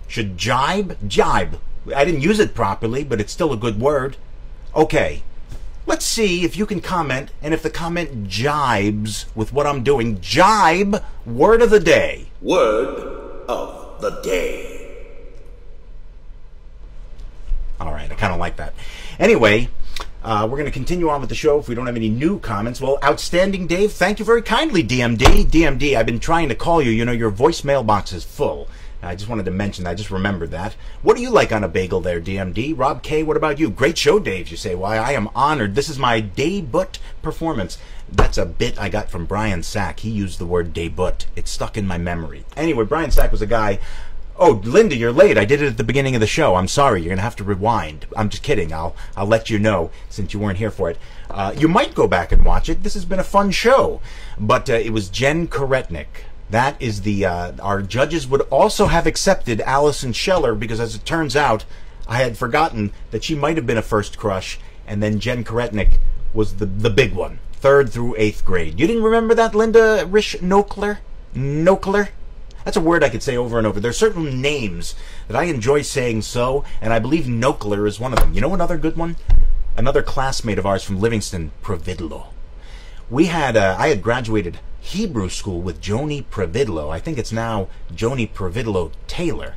Should jibe? Jibe. I didn't use it properly, but it's still a good word. Okay, let's see if you can comment, and if the comment jibes with what I'm doing. Jibe, word of the day. Word of the day. All right, I kind of like that. Anyway, we're going to continue on with the show if we don't have any new comments. Well, outstanding, Dave. Thank you very kindly, DMD. DMD, I've been trying to call you. You know, your voicemail box is full. I just wanted to mention that. I just remembered that. What do you like on a bagel there, DMD? Rob K, what about you? Great show, Dave, you say. Why, I am honored. This is my debut performance. That's a bit I got from Brian Sack. He used the word debut. It's stuck in my memory. Anyway, Brian Sack was a guy... Oh, Linda, you're late. I did it at the beginning of the show. I'm sorry. You're going to have to rewind. I'm just kidding. I'll let you know since you weren't here for it. You might go back and watch it. This has been a fun show. But it was Jen Koretnik. That is the... our judges would also have accepted Allison Scheller because, as it turns out, I had forgotten that she might have been a first crush, and then Jen Koretnik was the big one. 3rd through 8th grade. You didn't remember that, Linda Rish Nokler? Nokler? That's a word I could say over and over. There are certain names that I enjoy saying so, and I believe Nokler is one of them. You know another good one? another classmate of ours from Livingston, Providlo. I had graduated Hebrew school with Joni Providlo. I think it's now Joni Providlo Taylor.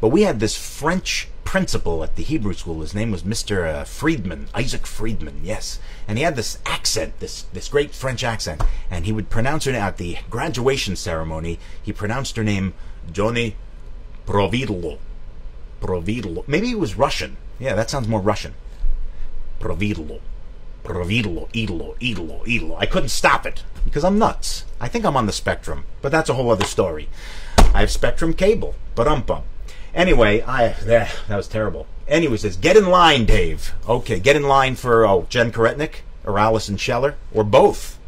But we had this French principal at the Hebrew school. His name was Mr. Friedman, Isaac Friedman, yes. And he had this accent, this great French accent. And he would pronounce her at the graduation ceremony. He pronounced her name Joni Providlo. Providlo. Maybe it was Russian. Yeah, that sounds more Russian. Providlo. Providlo. Idolo. I couldn't stop it because I'm nuts. I think I'm on the spectrum, but that's a whole other story. I have Spectrum cable, but Anyway, that was terrible. Anyway, he says, get in line, Dave. Okay, get in line for Jen Karetnik or Allison Scheller or both.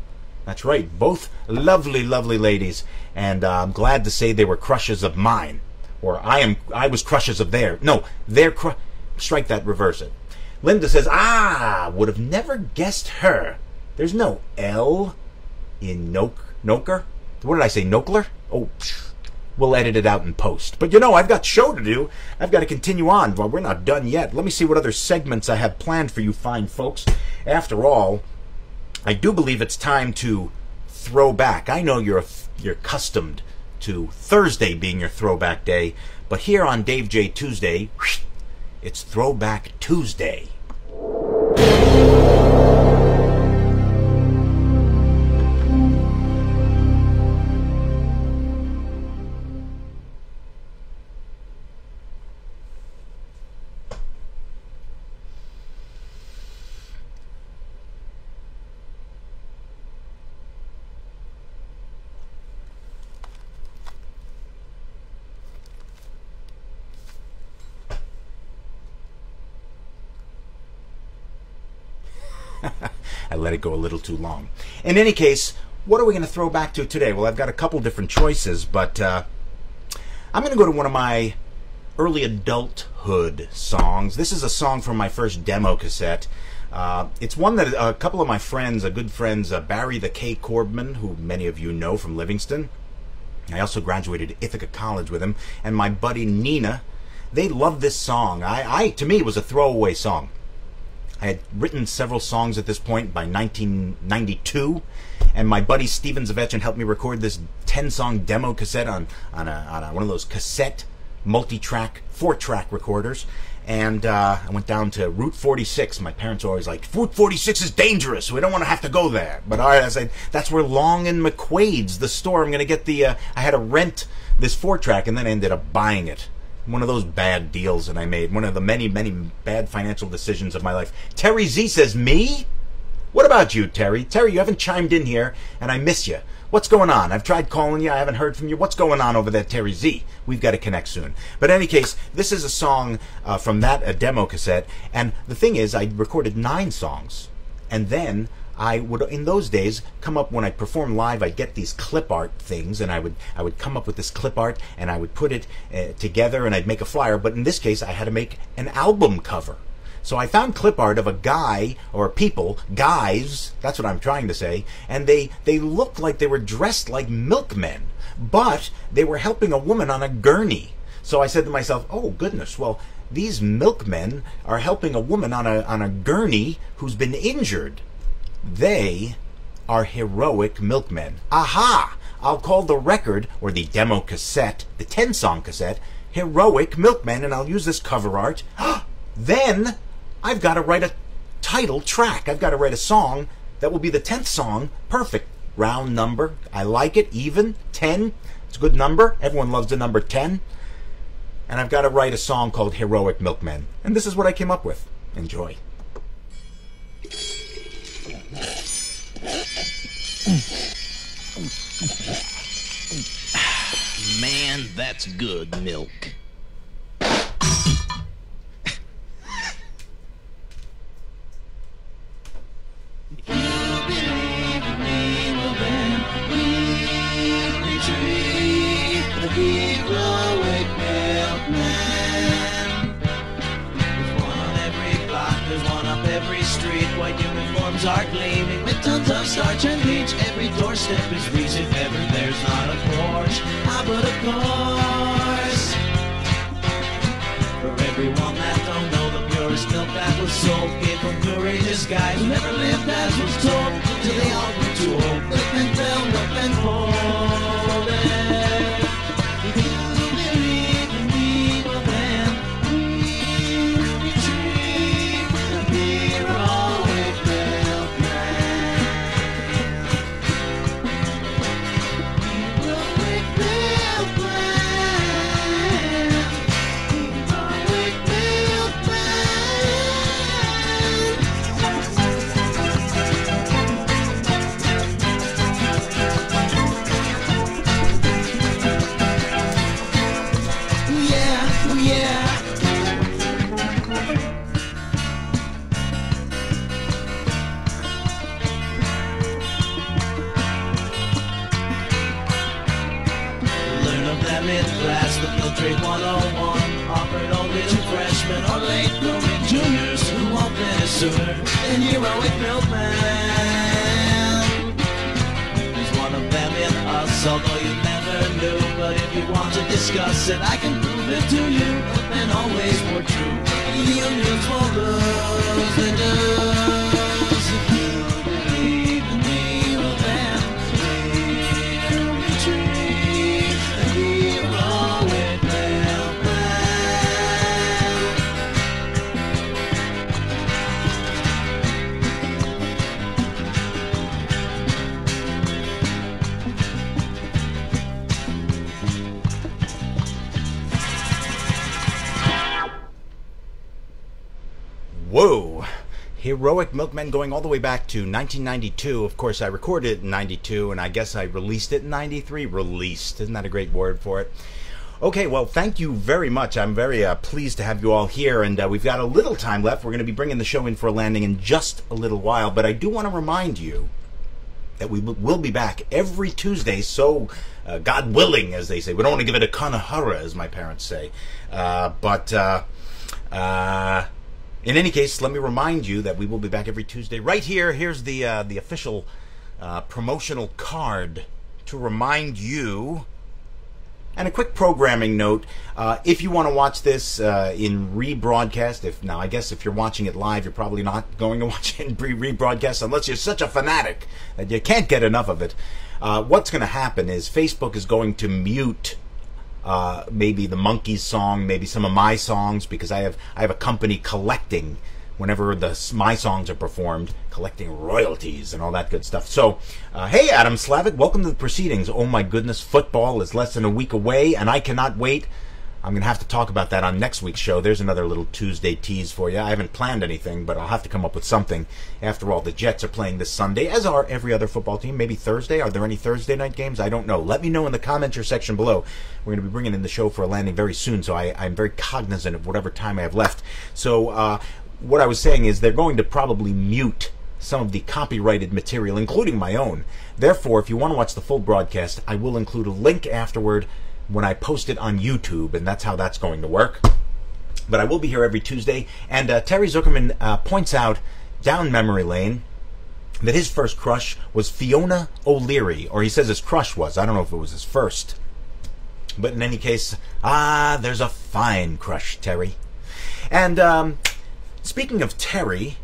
That's right, both lovely, lovely ladies. And I'm glad to say they were crushes of mine. Or I was crushes of theirs. No, strike that, reverse it. Linda says, would have never guessed her. There's no L in Noker. What did I say, Nokler? Oh, we'll edit it out in post. But I've got show to do. I've got to continue on. Well, we're not done yet. Let me see what other segments I have planned for you fine folks. After all, I do believe it's time to throw back. I know you're accustomed to Thursday being your throwback day, but here on Dave J. Tuesday, it's Throwback Tuesday. I let it go a little too long. In any case, what are we going to throw back to today? Well, I've got a couple different choices, but I'm going to go to one of my early adulthood songs. This is a song from my first demo cassette. It's one that a couple of my friends, good friends, Barry the K. Corbman, who many of you know from Livingston. I also graduated Ithaca College with him, and my buddy Nina. They loved this song. To me, it was a throwaway song. I had written several songs at this point by 1992, and my buddy Steven Zavechin helped me record this 10-song demo cassette on one of those cassette multi-track 4-track recorders. And I went down to Route 46. My parents were always like, Route 46 is dangerous. We don't want to have to go there. But all right, I said, that's where Long and McQuaid's, the store. I'm going to get I had to rent this 4-track, and then I ended up buying it. One of those bad deals that I made. One of the many, many bad financial decisions of my life. Terry Z says, me? What about you, Terry? Terry, you haven't chimed in here, and I miss you. What's going on? I've tried calling you. I haven't heard from you. What's going on over there, Terry Z? We've got to connect soon. But in any case, this is a song from that demo cassette. And the thing is, I recorded 9 songs. And then I would, in those days, come up when I perform live, I'd get these clip art things, and I would come up with this clip art, and I would put it together, and I'd make a flyer. But in this case, I had to make an album cover. So I found clip art of a guy, or people, guys, that's what I'm trying to say, and they looked like they were dressed like milkmen, but they were helping a woman on a gurney. So I said to myself, oh goodness, well, these milkmen are helping a woman on a gurney who's been injured. They are heroic milkmen. Aha! I'll call the record, or the demo cassette, the 10-song cassette, Heroic Milkmen, and I'll use this cover art. Then I've got to write a title track. I've got to write a song that will be the 10th song. Perfect. Round number. I like it. Even. 10. It's a good number. Everyone loves the number 10. And I've got to write a song called Heroic Milkmen. And this is what I came up with. Enjoy. Man, that's good milk. Are gleaming with tons of starch and bleach. Every doorstep is reached if ever there's not a porch. But of course, for everyone that don't know, the purest milk that was sold told, came from courageous guys who never lived as was told, till they all grew too old, flipped and fell, up and folded. If you believe in me, well then we will retrieve the heroic milkman. Heroic milkman. Heroic milkman. Yeah, yeah. Learn of them in class, the Field Trade 101, offered only to freshmen or late blooming juniors who won't finish sooner than heroic milkman. There's one of them in us, although you never knew. But if you want to discuss it, I can prove it to you. And always more true. Unions will lose the dues. If you believe in me, well then we'll retrieve the heroic milkman. Whoa! Heroic Milkmen going all the way back to 1992. Of course, I recorded it in 92, and I guess I released it in 93. Released. Isn't that a great word for it? Okay, well, thank you very much. I'm very pleased to have you all here, and we've got a little time left. We're going to be bringing the show in for a landing in just a little while, but I do want to remind you that we will be back every Tuesday, so God willing, as they say. We don't want to give it a kanahara, as my parents say. In any case, let me remind you that we will be back every Tuesday right here. Here's the official promotional card to remind you. And a quick programming note, if you want to watch this in rebroadcast, now I guess if you're watching it live, you're probably not going to watch it in rebroadcast unless you're such a fanatic that you can't get enough of it. What's going to happen is Facebook is going to mute maybe the Monkees song, maybe some of my songs, because I have a company collecting whenever my songs are performed, collecting royalties and all that good stuff. So, hey, Adam Slavitt, welcome to the proceedings. Oh my goodness, football is less than a week away, and I cannot wait. I'm going to have to talk about that on next week's show. There's another little Tuesday tease for you. I haven't planned anything, but I'll have to come up with something. After all, the Jets are playing this Sunday, as are every other football team. Maybe Thursday. Are there any Thursday night games? I don't know. Let me know in the commenter section below. We're going to be bringing in the show for a landing very soon, so I'm very cognizant of whatever time I have left. So what I was saying is they're going to probably mute some of the copyrighted material, including my own. Therefore, if you want to watch the full broadcast, I will include a link afterward when I post it on YouTube, and that's how that's going to work. But I will be here every Tuesday, and Terry Zuckerman points out, down memory lane, that his first crush was Fiona O'Leary, or he says his crush was. I don't know if it was his first. But in any case, there's a fine crush, Terry. And speaking of Terry,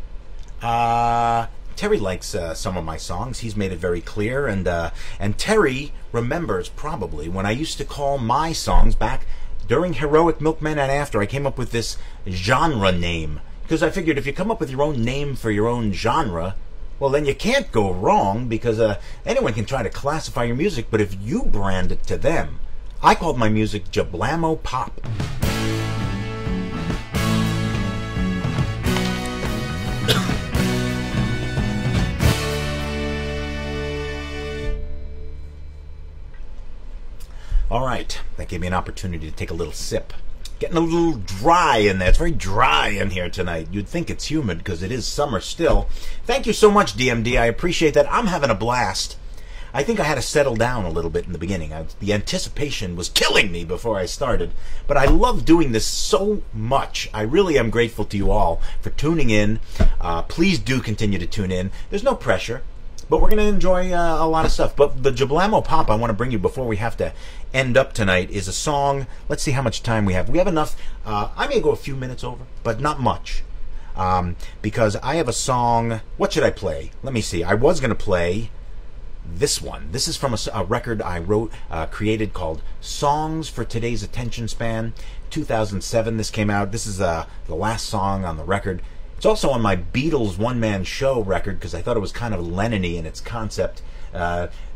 Terry likes some of my songs. He's made it very clear, and Terry remembers probably when I used to call my songs back during Heroic Milkmen and after. I came up with this genre name because I figured if you come up with your own name for your own genre, well, then you can't go wrong, because anyone can try to classify your music, but if you brand it to them. I called my music Jablamo Pop. All right, that gave me an opportunity to take a little sip. Getting a little dry in there. It's very dry in here tonight. You'd think it's humid because it is summer still. Thank you so much, DMD. I appreciate that. I'm having a blast. I think I had to settle down a little bit in the beginning. The anticipation was killing me before I started. But I love doing this so much. I really am grateful to you all for tuning in. Please do continue to tune in. There's no pressure. But we're going to enjoy a lot of stuff. But the Jablamo Pop I want to bring you before we have to end up tonight is a song. Let's see how much time we have. We have enough. I may go a few minutes over, but not much. because I have a song. What should I play? Let me see. I was going to play this one. This is from a record I wrote, created, called Songs for Today's Attention Span. 2007 this came out. This is the last song on the record. It's also on my Beatles one-man show record because I thought it was kind of Lennon-y in its concept.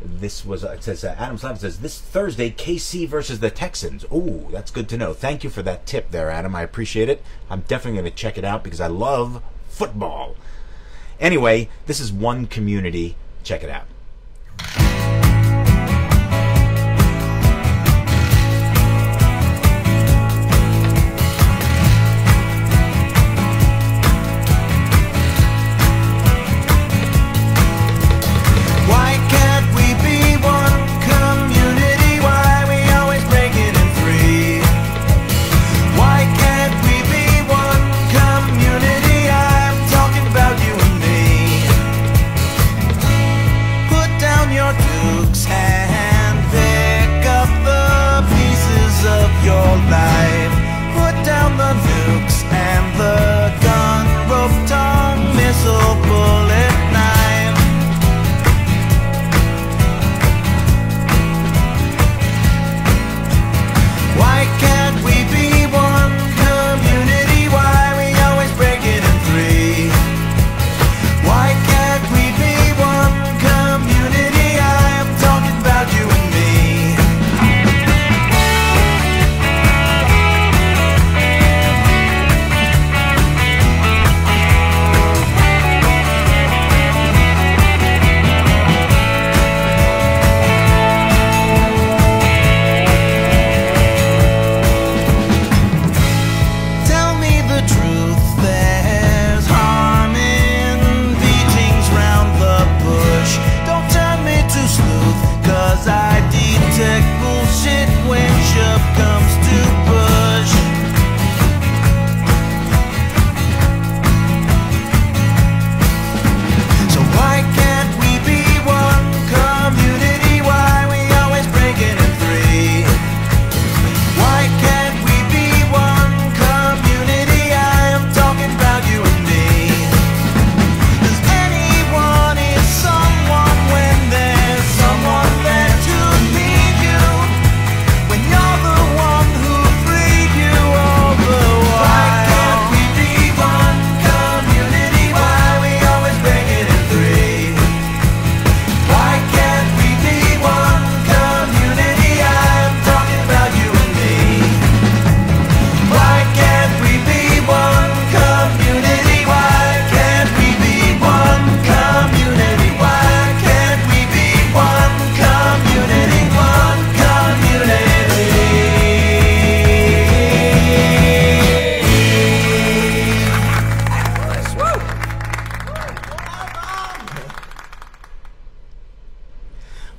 This was, it says, Adam Slavin says, this Thursday, KC versus the Texans. Ooh, that's good to know. Thank you for that tip there, Adam. I appreciate it. I'm definitely going to check it out because I love football. Anyway, this is One Community. Check it out.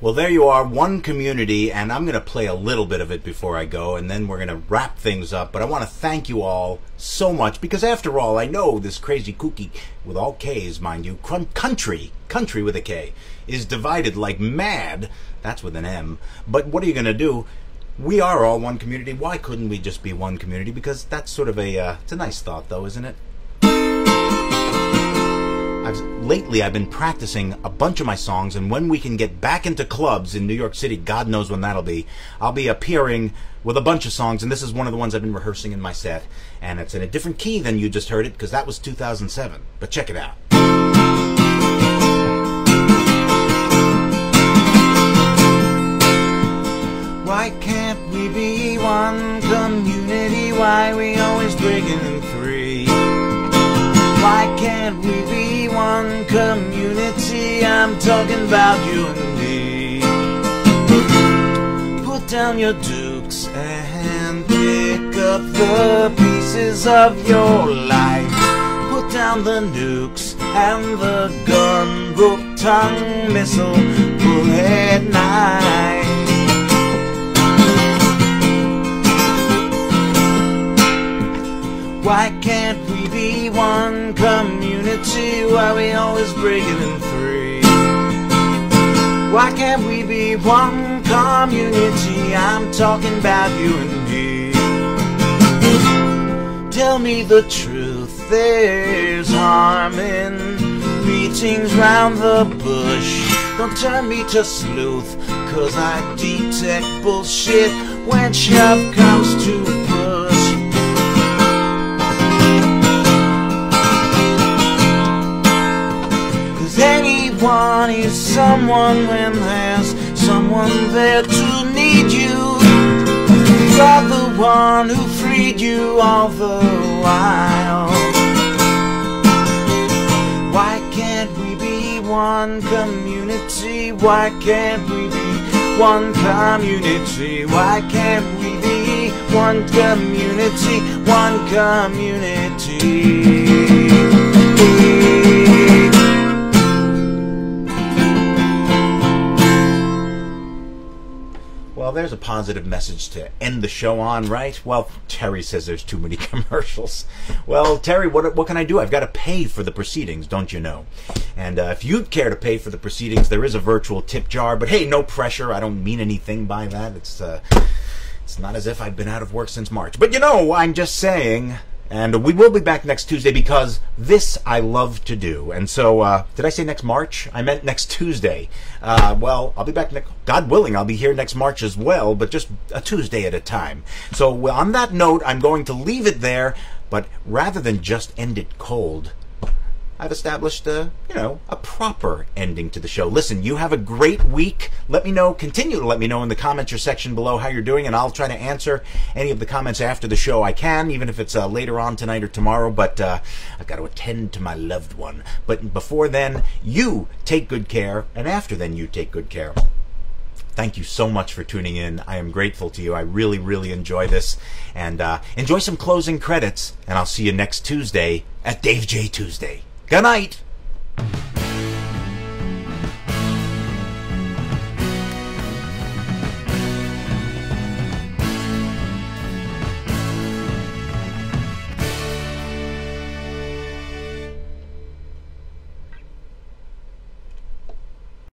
Well, there you are, One Community, and I'm going to play a little bit of it before I go, and then we're going to wrap things up. But I want to thank you all so much, because after all, I know this crazy kooky, with all K's, mind you, country with a K, is divided like mad. That's with an M. But what are you going to do? We are all one community. Why couldn't we just be one community? Because that's sort of a, it's a nice thought, though, isn't it? Lately, I've been practicing a bunch of my songs, and when we can get back into clubs in New York City, God knows when that'll be, I'll be appearing with a bunch of songs, and this is one of the ones I've been rehearsing in my set, and it's in a different key than you just heard it, because that was 2007. But check it out. Why can't we be one community? Why we always breaking in three? Why can't we be one community? I'm talking about you and me. Put down your dukes and pick up the pieces of your life. Put down the nukes and the gun, book, tongue, missile, bullet, knife. Why can't we be one community? Why we always break it in three? Why can't we be one community? I'm talking about you and me. Tell me the truth, there's harm in beatings round the bush. Don't turn me to sleuth, 'cause I detect bullshit when shove comes to push. 'Cause anyone is someone when there's someone there to need you. You're the one who freed you all the while. Why can't we be one community? Why can't we be one community? Why can't we be one community? One community. Well, there's a positive message to end the show on, right? Well, Terry says there's too many commercials. Well, Terry, what can I do? I've got to pay for the proceedings, don't you know? And if you'd care to pay for the proceedings, there is a virtual tip jar. But hey, no pressure. I don't mean anything by that. It's not as if I've been out of work since March. But you know, I'm just saying. And we will be back next Tuesday because this I love to do. And so, did I say next March? I meant next Tuesday. Well, I'll be back God willing, I'll be here next March as well, but just a Tuesday at a time. So on that note, I'm going to leave it there, but rather than just end it cold, I've established a proper ending to the show. Listen, you have a great week. Let me know, continue to let me know in the comments section below how you're doing, and I'll try to answer any of the comments after the show I can, even if it's later on tonight or tomorrow, but I've got to attend to my loved one. But before then, you take good care, and after then, you take good care. Thank you so much for tuning in. I am grateful to you. I really, really enjoy this. And enjoy some closing credits, and I'll see you next Tuesday at Dave J. Tuesday. Good night.